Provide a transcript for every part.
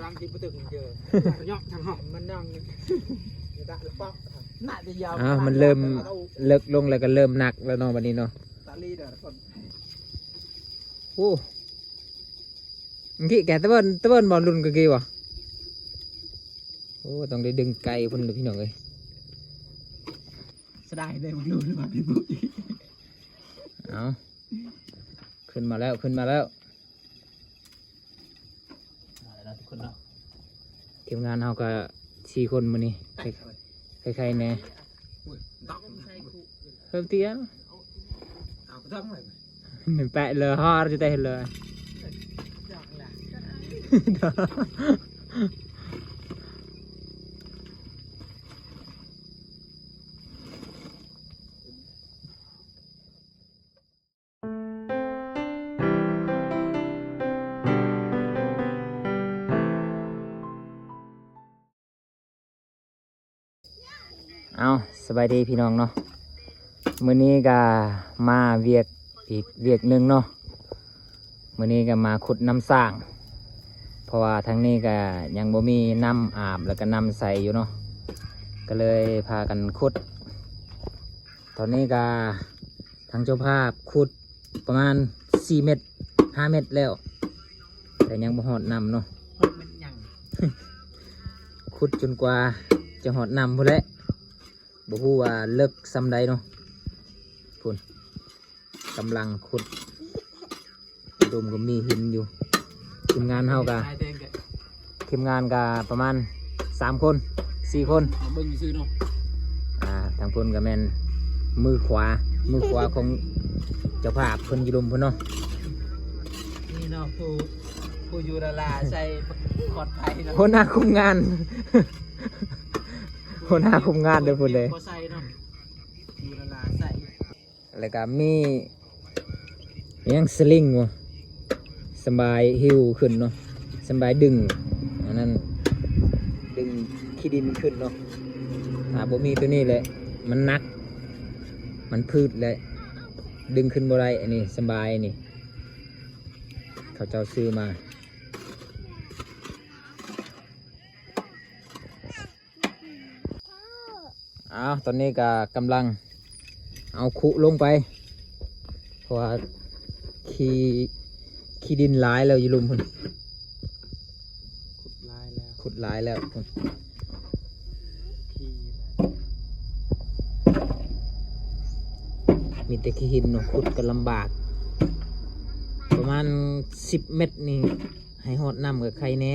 30บ่ถึงเจอยอกทางหอมมันนั่งตะหรือเปาะน่าจะยาวมันเริ่มเลิกลงแล้วก็เริ่มหนักแล้วเนาะวันนี้เนาะตาลีเด้อคนโอ้กี้แกตะเบิ้ลบอลลุนกันกี่วะโอ้ต้องได้ดึงไกลพุ่นเลยพี่น้องเลยสดายได้บอลลุนมาพี่บุ๊กเอาขึ้นมาแล้วขึ้นมาแล้วทุกคนเนาะทีมงานเราก็4 คนมื้อนี้ใครๆแน่เพิ่มเตี้ยเอาก็ต้องเลย หนึ่งแปะเลยฮอร์จะได้เลยเอาสบายดีพี่น้องเนาะมื้อนี้ก็มาเวียกอีกเวียกหนึ่งเนาะมื้อนี้ก็มาขุดน้ำสร้างเพราะว่าทั้งนี้ก็ยังบ่มีน้ำอาบแล้วก็น้ำใสอยู่เนาะก็เลยพากันขุดตอนนี้ก็ทางเจ้าภาพขุดประมาณ4 เมตร 5 เมตรแล้วแต่ยังบ่ฮอดน้ำเนาะขุดจนกว่าจะฮอดน้ำพุ่นแหละบ่ฮู้ว่าเลิกซ้ำใดเนาะพุ่นกำลังขุดดมก็มีหินอยู่ทีมงานเฮากะทีมงานกะประมาณ3 คน4 คนเบิ่งซื่อเนาะทางพุ่นก็แม่นมือขวาของเจ้าภาพเพิ่นอยู่ลุมพุ่นเนาะนี่เนาะผู้อยู่ดาราใส่ขอดไผ่เนาะหัวหน้าคุมงานหัวหน้าคุมงานเด้อพุ่นเลยใส่เนาะอยู่ดาราใส่แล้วก็มียังสลิงวะสบายหิวขึ้นเนาะสบายดึงอันนั้นดึงขี้ดินขึ้นเนาะบ่มีตัวนี้เลยมันนักมันพืชเลยดึงขึ้นบ่ได้อันนี้สบายนี่เขาเจ้าซื้อมาตอนนี้ก็กำลังเอาขุลงไปเพราะว่าขี้ดินหลายแล้วอยู่ลุมพุ่นขุดหลายแล้วพุ่นมีแต่ขี้หินเนาะขุดกันลำบากประมาณ10 เมตรนี่ให้หอดน้ำกับใครแน่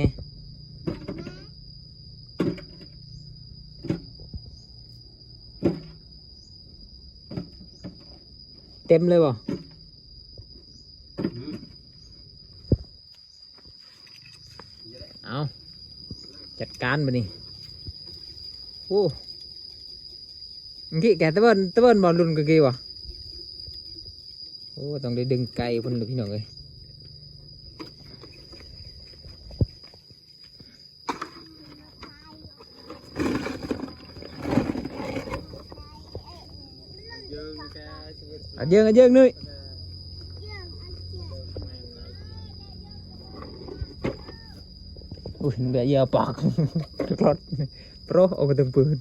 เต็มเลยบ่เอาจัดการไปนี่โอ้กี้แกตะเบิ้ลบอลลุนกันกี่วะโอ้ต้องได้ดึงไกลพุ่นเลยพี่น้องเลยdương nuôi ui bây giờ bạc lót pro ở cái tầng bướn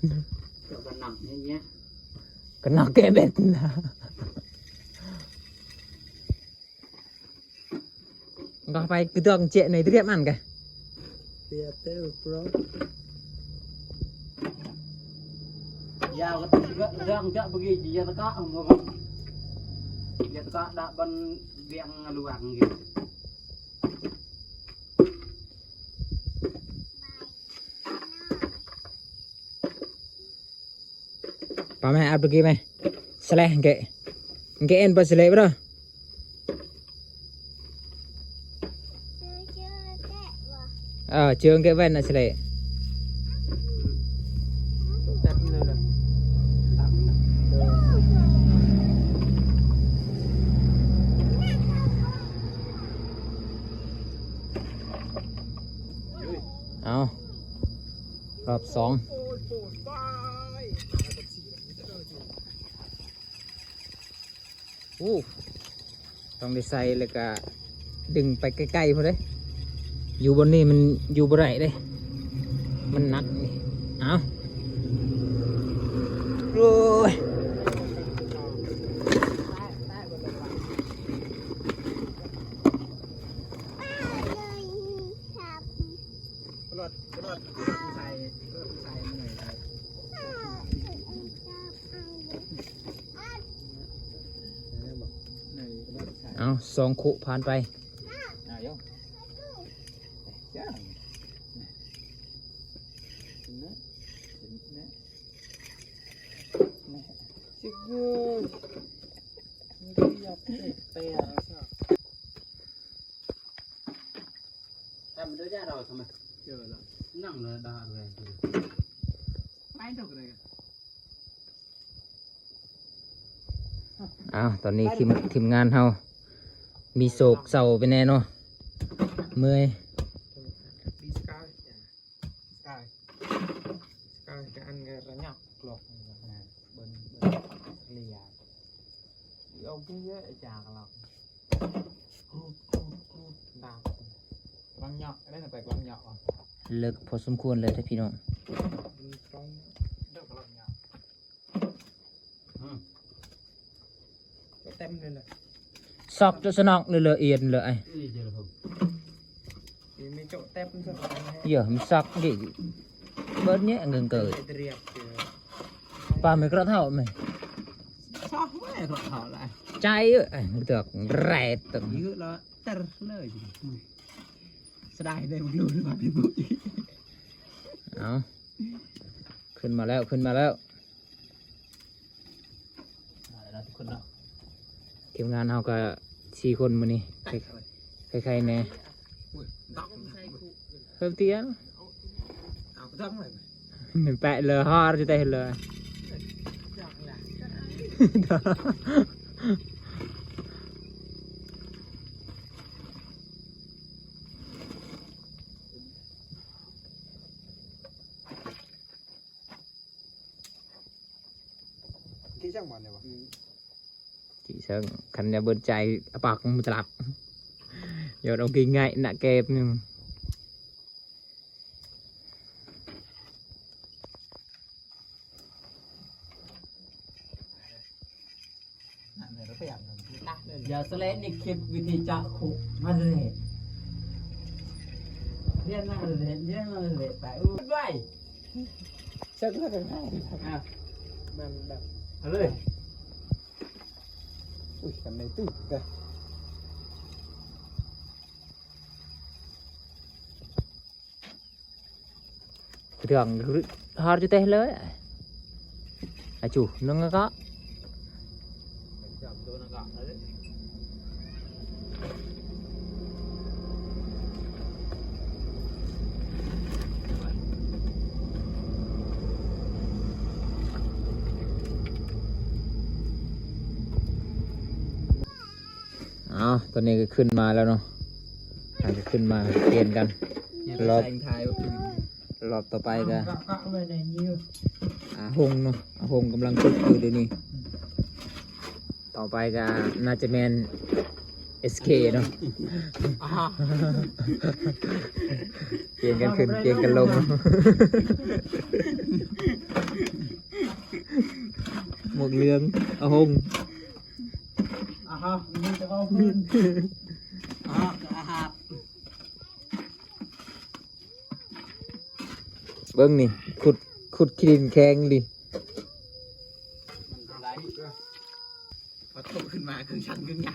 cái nặng cái bệt có phải cái tường chuyện này tiếp ăn kìa Giao cái răng chợ begini dia tak ngomong. Dia tak dak ban biang luang gitu. Pakai apa lagi meh? Seleh engke en pas seleh bro. Chưa cái ven là seleh. Ao rọp 2ต้องได้ใส่แล้วก็ดึงไปใกล้ๆพอเลย อยู่บนนี้มันอยู่บ่ได้เด้มันหนักนี่เอาโอ้ยเอาสองขุผ่านไปทำด้วยยาเราทำไมเจอแล้วนั่งเลยด่าเลยไม่ถูกเลย อ้าวตอนนี้ทีมงานเฮามีโศกเศร้าไปแน่เนาะเมื่อย đi sky sky sky cái ăn cái lá nhọc lột bên lìa ông cái ghế trà lọc đào lăng nhọc cái đấy là bạch lăng nhọc à เลิกพอสมควรเลยท่านพี่น้อง trong đất lăng nhọc tem lên là ซอกจะสนองเลยเลยเอียนเลยไอ้ นี่เจอผม thì mấy chỗ tem rất là hay เดี๋ยวมันซอกดิเบิร์ดเนี้ยเงินเกิด để riệp thì ปลาไม่กระเท่าไหม sao mấy rồi họ lại ใจเอ้ยเตือกแร่ตึง như là tơ lời sài đây một luôn mà bị bụi เอาขึ้นมาแล้วขึ้นมาแล้ว แล้วทุกคนเนาะ ทีมงานเฮาก็4 คนมื้อนี้ใครๆแน่ đọc เพิ่มเตี้ยน áo dâm này หนึ่งแปะเลยฮอดจะได้เลย cái trang bản này mà chị sợ khăn nhà bên chạy bạc không tập giờ đâu kinh ngại nạ kẹp nhưng này nó bẹp đắt lên อย่าแสลงนี่คลิปวิธีจะขุมาเลยเรียนนั่งเลยเรียนนั่งเลยไปอุ้ยไป chắc là cái này อ่ะ มันแบบ เอาเลย อุ้ยกันในตึกกัน thường hot cho tay lớn à chủ nó có จับโดนอากาศเลย อ๋อตอนนี้ก็ขึ้นมาแล้วเนาะอาจจะขึ้นมาเปลี่ยนกันรอบ ไทยว่าอื่น รอบต่อไปก็ ก็ไปในนี้ หงเนาะหงกำลังฝึกอยู่เดี๋ยวนี้ต่อไปก็น่าจะแมน SK เนาะเปลี่ยนกันขึ้นเปลี่ยนกันลงหมวกเหลืองหง ฮะมันจะเอาพื้น อาหาร เบิ้งนี่ขุดขี้ดินแข็งดิ ไหล พอตกขึ้นมาครึ่งชั้นครึ่งหยา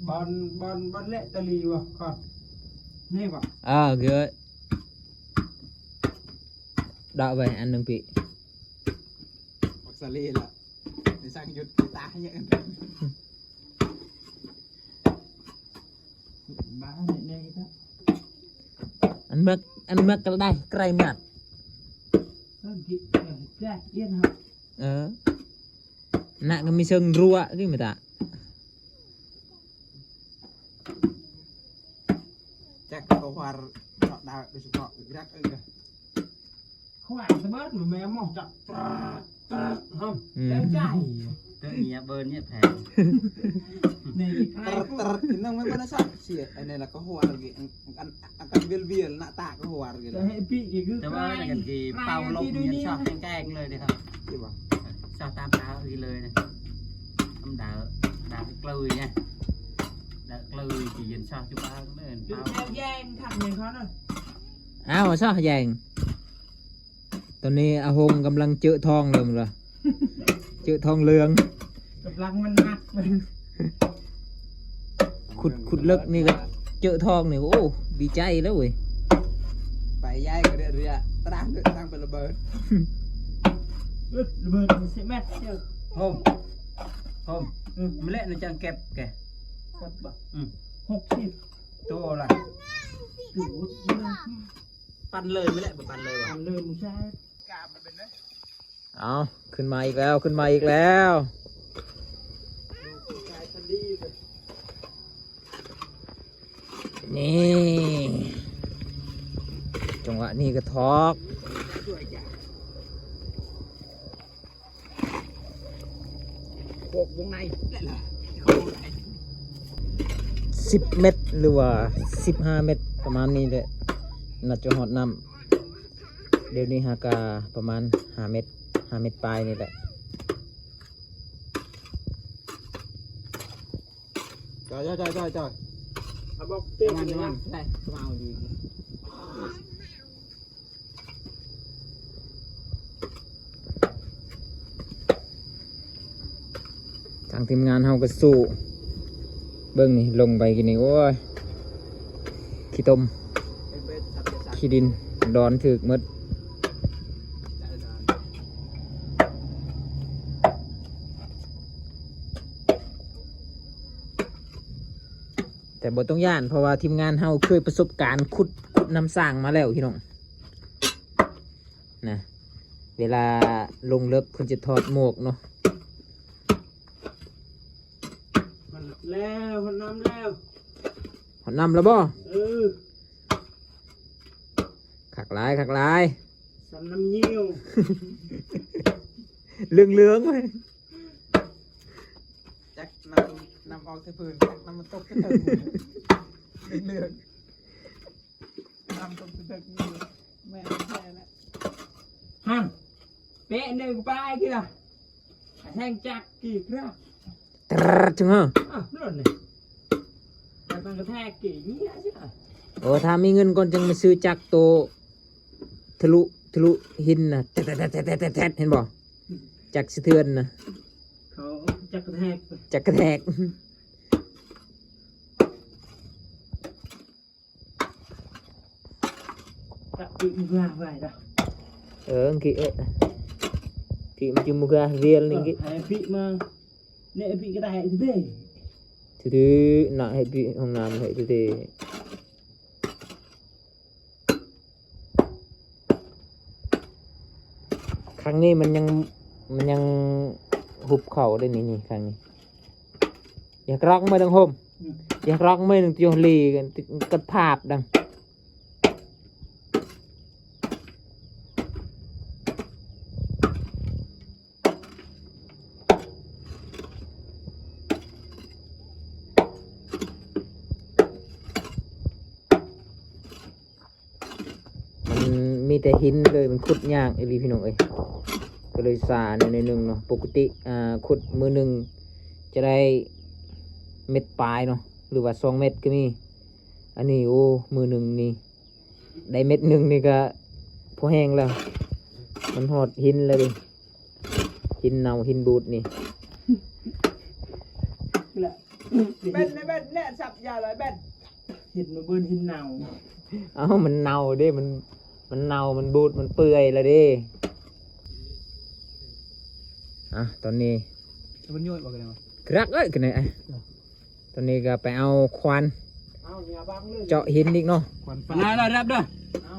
บอลเละตะลีวะก่อนนี่ป่ะ ghê đạo vậy ăn đừng bị บักซาเล่ละในสร้างยุทธตาเนี่ยบ้าเนี่ยครับ ăn mực cái đây cây mặt ต้นกี่แจ๊กเอี้ยนครับ nặng cái mi sưng rua cái mà ta แจ็คเขาวาดดาวโดยเฉพาะรักเออ ห ขวานสะบัดเหมือนแม่หมอจับห้องแล้วใจ ตัวเมียเบิร์นเนี่ยแพง นี่ใคร Tinang may manasak siya. Ano na kahuar lagi. Ang bil nak kahuar จะ gitu. ให้พี่กี่คือ แต่ว่าอะไรกันกี่เป่าลมเนี่ยชอบแกล้งเลยนะครับ Diba? ชอบตามดาวอีเลยนะตามดาวกลืยเนี่ยดาวกลืยกี่ยันชอบจุ๊บ้าเลย ดู เป่า แอบแย่งถักเงินเขาหน่อย อ้าวซะแยงตอนนี้อาหงกำลังเจอทองเลยมั้งล่ะเจอทองเหลือง กำลังมันหักมัน ขุดเลิกนี่ก็เจอทองนี่โอ้ดีใจแล้วเว้ย Phải dai cái dia dia terangไประเบิด ระเบิดมันสิแม่เจ้า โฮมไม่เละนะจังเก็บแก กับแบบ 60ตัวอะไร ถือ ปั่นเลยไม่เละปั่นเลยว่ะ ทำเลยมึงใช่ เอาขึ้นมาอีกแล้วขึ้นมาอีกแล้ว ใช่ทันดีเลย นี่จังหวะนี้ก็ทอก โขกวงในนั่นแหละ 10 เม็ดหรือว่า15 เม็ดประมาณนี้แหละน่าจะหอดน้ำเดี๋ยวนี้หากาประมาณ5 เม็ด5 เม็ดปลายนี่แหละ Trời. เอาบอกเตี้ย Teman. Đây, mau đi. ทางทีมงานเฮาก็สู้เบิ่งนี่ลงไปกินนี่โอ้ยขี้ต้ม Bet satu. ขี้ดินดอนถึกหมดแต่บ่ต้องย่านเพราะว่าทีมงานเฮาเคยประสบการณ์ขุดน้ำสร้างมาแล้วพี่น้องนะเวลาลงเลิกคุณจะถอดหมวกเนาะ มันแล้วมันน้ำแล้ว ถอดน้ำแล้วบ่ อ ขักหลาย สำน้ำเยี่ยว เหลืองๆเลย Chắc năm ao thế phường, chắc năm tốt cái thân. Được. Năm tốt cái thân như mẹ xe đó. ฮันเป๊ะหนึ่งปลายกี่ล่ะแทงจักกี่ครับ ตรดจังเหรอ อ้าวนั่นนี่แต่มันกระแทกกี่นี่ใช่ไหม โอ้ถ้ามีเงินก่อนจังมาซื้อจักรโตทะลุหินนะแทดเห็นบ่จักรสะเทือนนะ เขาจักกระแทก จักรกระแทก กะปิมึงว่าไว้ละ kỹ mà chừng một cái viên lên cái ไอ้ปิมาเนี่ยปิกระแทกที่เด้ thứ nọ hay kỹ không làm hay thì ครั้งนี้มันยังหุบเข่าได้นี่ครั้งนี้อยากร้องไม่ดังโฮมอยากร้องไม่ดังโยลีกันกระภาพดังมันมีแต่หินเลยมันขุดยากไอ้ลีพี่น้องเอ้ยก็เลยสาในหนึ่งเนาะปกติขุดมือหนึ่งจะได้เม็ดปลายเนาะหรือว่า2 เม็ดก็มีอันนี้โอ้มือหนึ่งนี่ได้เม็ดหนึ่งนี่ก็พอแห้งแล้วมันหอดหินเลยดิหินเน่าหินบูดนี่ Ben nè sập giờ lại ben หินมาเบิร์นหินเน่า เอ้ามันเน่าเด้มันเน่ามันบูดมันเปื่อยแล้วเด้ตอนนี้ Bên nhồi vào cái này. กรักเอ้ยกันไหนตอนนี้ก็ไปเอาควัน เอาเนี่ยบังเลย เจาะหินอีกเนาะ Quan ปั่นอะไรรับด้วย เอา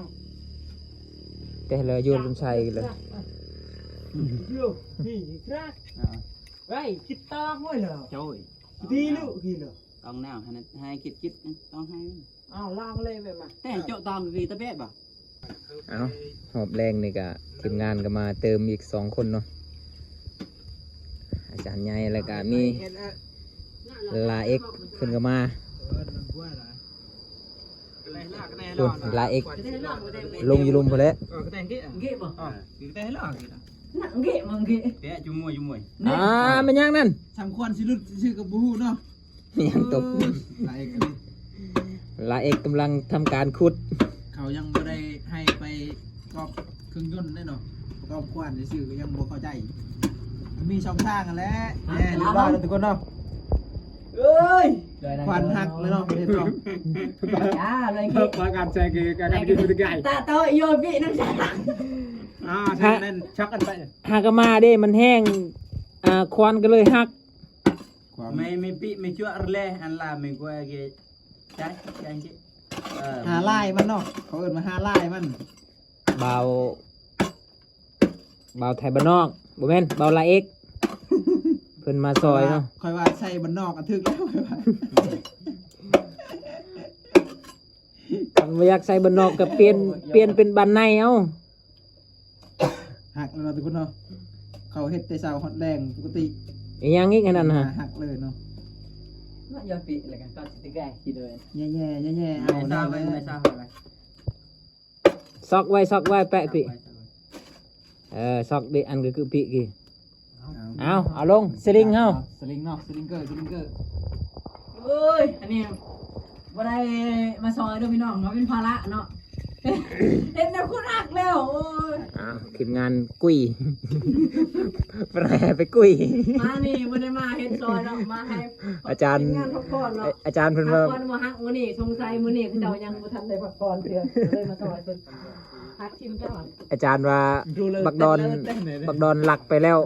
แต่เลยโยนลงชัยกันเลย เร็วนี่ครับไอ้คิดตาไม่เหรอ โจ้ย ดีลูกกี่เหรอ ต้องแนวให้คิดต้องให้ เอาล่างเลยไปมา แต่เจาะตองกี่ตะเบ็ดบ่ เอาหอบแรงนี่ก็ทีมงานก็มาเติมอีก2 คนเนาะอาจารย์ใหญ่แล้วก็มีลาเอกขึ้นก็มาคุณลาเอกลงอยู่ลุมพอแล้ว cái tên kia Ghê mà. cái tên là Nặng ghê mà ghê. bé chú mùi มันยังนั่น สำควรสิรุดชื่อกับบูฮูเนาะ ยังตก หลายกันนี่ ลาเอกกำลังทำการขุด เขายังบ่ได้ให้ไปกอบเครื่องยนต์แน่เนาะกอบควันซื่อก็ยังบ่เข้าใจมันมีช่องทางกันแหล้วแน่เรียบร้อยแล้วทุกคนเนาะ Ơi. ควันหักเลยเนาะเรียบร้อย Chà, rồi Thơ ghê. quá gạt xe kì cả gạt đi từ cái Ta tôi vô vị nó sẽ tặng. thế nên chắc ăn vậy หากมาเด้มันแห้งควันก็เลยหัก mày bị mày chưa ăn le ăn là mình qua cái trái trái chị หาลายมันเนาะเขาเอิ้นมาหาลายมัน เบาไทยบ้านนอกบ่แม่นเบาลาเอกเพิ่นมาซอยเนาะ ค่อยว่าใส่บ้านนอกกันทึกแล้วค่อยว่า คันบ่อยากใส่บ้านนอกก็เปลี่ยนเป็นบ้านในเอ้า หักแล้วเนาะทุกคนเนาะเขาเฮ็ดแต่เช้าฮอดแรงปกติ อีหยังอีกอันนั้นฮะ หักเลยเนาะ Nó vô vị là con sẽ ghê chỉ đời. แย่ๆๆๆเอา mày ได้ sao เล vậy ย mày sao vậy ซอกไว้แปะพี่ซอกดิอันก็คือพี่กี่เอาลงสลิงเฮา สลิงเนาะสลิงเกอร์ Ôi, anh em. Vào đây mà soi đâuพี่น้องnóเป็นภาระเนาะ เห็นแล้วคุณหักแล้วโอ้ย ทีมงานกุ้ย แปรไปกุ้ย มานี่บ่ได้มาเฮ็ดซอยเนาะมาให้ อาจารย์ ทีมงานพักผ่อนเนาะ อาจารย์เพิ่น พั ว่า กผ่อนมาหักมื้อนี้สงสัยมื้อนี้เขาเจ้ายังบ่ทันได้พักผ่อนเทื่อเลยมาซอยเพิ่นหักทีมเจ้า อาจารย์ว่าบักดอนหลักไปแล้ว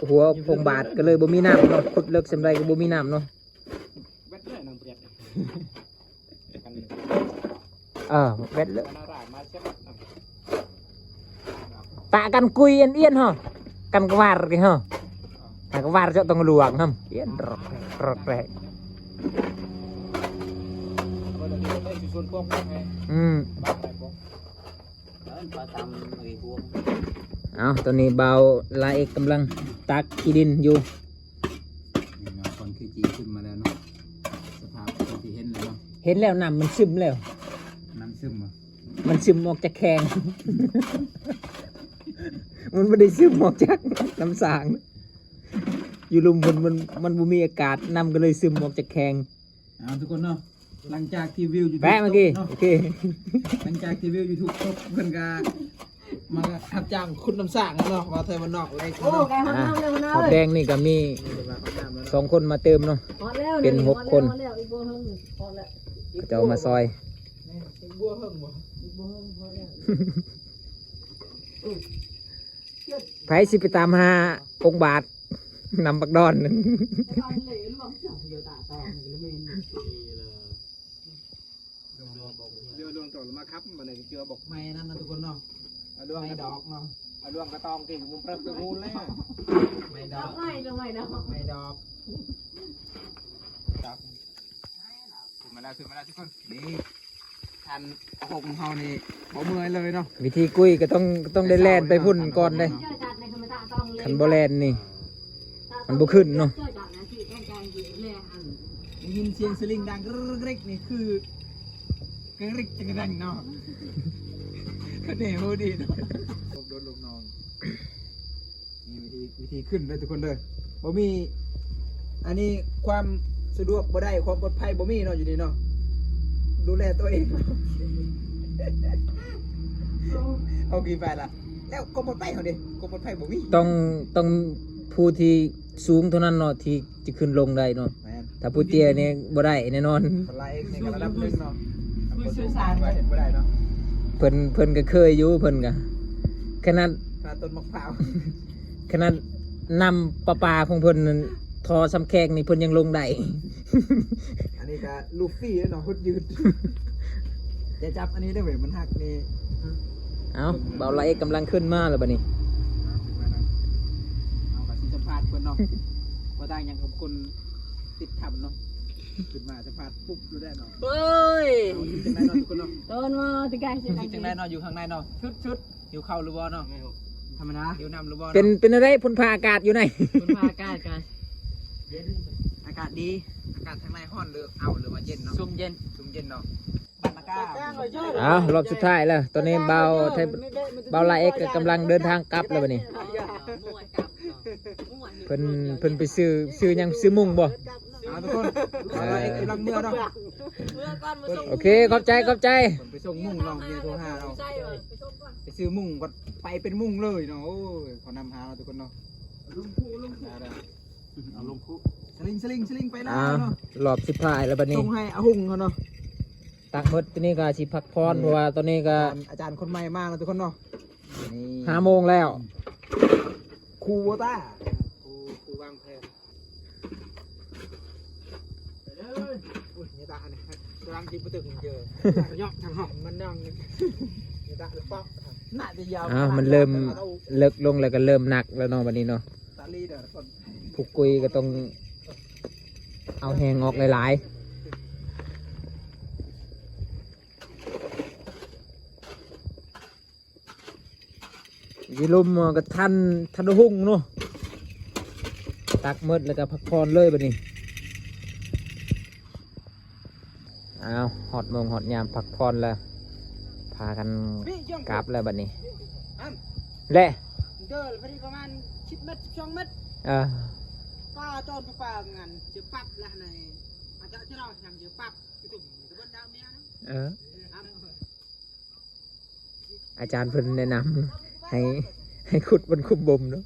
หัวพงบาทก็เลยบ่มีน้ำเนาะขุดเลิกสำไรก็บ่มีน้ำเนาะเบ็ดเลยตะกันกุยเอียนฮะกันกวาดกันฮะกันกวาดเจ้าต้องหลวงฮะเอียนรถแรกเอาตอนนี้เบาลาเอกกำลังตักขี้ดินอยู่ คนคือจีขึ้นมาแล้วเนาะสภาพที่เห็นเลยเนาะ เห็นแล้วน้ำมันซึมแล้ว น้ำซึมอ่ะ มันซึมออกจากแข้ง มันไม่ได้ซึมออกจากน้ำสาง อยู่ลุมมันบ่มีอากาศน้ำก็เลยซึมออกจากแข้ง เอาทุกคนเนาะหลังจากที่วิวอยู่ แปะเมื่อกี้ เนาะ โอเค หลังจากที่วิวอยู่ทุกตกเพิ่นก็มาหับจ้างคุณน้ำสร้างเนาะว่าเธอมันนอกอะไร โอ้แกฮอดน้ำแล้วนะ ขอบแดงนี่ก็มี2 คนมาเติมเนาะ ฮอดแล้ว เป็น6 คน ฮอดแล้วอีกบ่เฮิงฮอดแล้ว จะเอามาซอย บัวเฮิงบ่ อีกบ่เฮิงฮอดแล้ว ไผสิไปตามหาองค์บาทนำบักดอนนึง ตอนเหลวลวงจ่องอยู่ตาตองนี่ก็แม่น เรือดวงตกมาครับมาในเจือบอก ไม่นั่นนะทุกคนเนาะดวงดอกเนาะ ดวงกระตองที่มุมเปรอะงูเลย ไม่ดอก ไม่ดอกไม่ดอก ไม่ดอก ขึ้นมาแล้วทุกคน นี่ทันหกเฮานี่บ่เมื่อยเลยเนาะ วิธีกุ้ยก็ต้องได้แล่นไปพุ่นก่อนเลยคันบ่แล่นนี่ มันบ่ขึ้นเนาะ ได้ยินเสียงสลิงดังกริ๊กนี่คือกริ๊กจังดังเนาะก็เดี๋ยวดีเนาะโดนลูกน้องนี่วิธีขึ้นเลยทุกคนเลยบ่มีอันนี้ความสะดวกบ่ได้ความปลอดภัยบ่มีเนาะอยู่นี่เนาะดูแลตัวเองเอากี่ไปล่ะแล้วความปลอดภัยเขาดิความปลอดภัยบ่มี ต้องผู้ที่สูงเท่านั้นเนาะที่จะขึ้นลงได้เนาะ แม่น ถ้าผู้เตี้ยนี่บ่ได้แน่นอน คนไล่ในระดับหนึ่งเนาะผู้สื่อสารไว้เห็นบ่ได้เนาะ เพิ่นก็เคยอยู่เพิ่นก็ขนาด ปลาต้นมะพร้าว ขนาดนำปลาของเพิ่นนั่นทอสำแขกนี่เพิ่นยังลงได้ อันนี้ก็ลูฟี่เนาะพุดยืดจะจับอันนี้ได้เว้ยมันหักนี่ เอาเบาไหลกำลังขึ้นมาแล้วบัดนี้ เอากับสิสัมภาษณ์เพิ่นเนาะว่าต่างอย่างกับคนติดขับเนาะ ขึ้นมาจะพาดปุ๊บรู้ได้เนาะ เฮ้ย จังได้เนาะทุกคนเนาะ โดนมาตะไคร้สิ จังได้เนาะอยู่ข้างในเนาะชุดหิวข้าวหรือบ่เนาะ ธรรมดา หิวนำหรือบ่ เป็นอะไรพ่นพาอากาศอยู่ไหน คุณพาอากาศกัน อากาศดีอากาศทางในห้อนหรือเอาหรือว่าเย็นเนาะ ซุ่มเย็น ชุ่มเย็นเนาะบ้านอากาศ อ้าวรอบสุดท้ายแล้วตอนนี้เบาลาเอ็กซ์ก็กำลังเดินทางกลับแล้วบัดนี้ ม่วนกับม่วน เพิ่นไปซื้อหยังซื้อมุ้งบ่ ทุกคนเราเองกำลังเมื่อเนาะ เมื่อก่อนมาส่ง โอเคขอบใจ ไปส่งมุ่งเนาะเมียโทรหาเรา ใช่ไปส่งก่อน ไปซื้อมุ่งก็ไปเป็นมุ่งเลยเนาะโอ้ยเขานำหาเราทุกคนเนาะเอาลงคุสลิงไปแล้ว อ้าว เนาะ รอบสุดท้ายแล้วบัดนี้ ส่งให้อาหุ่งเขาเนาะ ตักหมดทีนี้ก็สิพักพรเพราะว่าตอนนี้ก็ อาจารย์คนใหม่มากนะทุกคนเนาะนี่ 5 โมงแล้ว ครูวต้าครูวางแผนอุ้ยนี่ตาเนี่ยกำลังจิบประตึกเจอยอกทางหอมมันย่องนี่ตาหรือเปล่าน่าจะยาว อ้าวมันเริ่มเลิกลงแล้วก็เริ่มหนักแล้วเนาะบัดนี้เนาะ ตาลีเด้อคน ผู้กุยก็ต้องเอาแหงออกหลายๆยีลุมก็ทันหุ่งเนาะตักหมดแล้วก็พักพรเลยบัดนี้อ้าวหอดโมงหอดยามพักพรแล้วพากันกลับแล้วบัดนี้แหละ เดินไปประมาณ10 เมตร 12 เมตร ป้าจอนป้างานเจอปั๊บแล้วในอาจจะเราทำเจอปั๊บไปถึงตะวันดาวเมียนะ อาจารย์เพิ่นแนะนำให้ขุดบนคุมบ่มเนาะ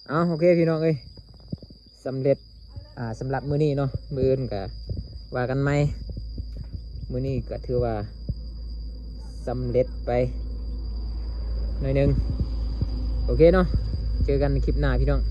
เอาโอเคพี่น้องเอ้ยสำเร็จสำหรับมื้อนี้เนาะมื้ออื่นก็ว่ากันไหมมื้อนี้ก็ถือว่าสำเร็จไปหน่อยหนึงโอเคเนาะเจอกันในคลิปหน้าพี่น้อง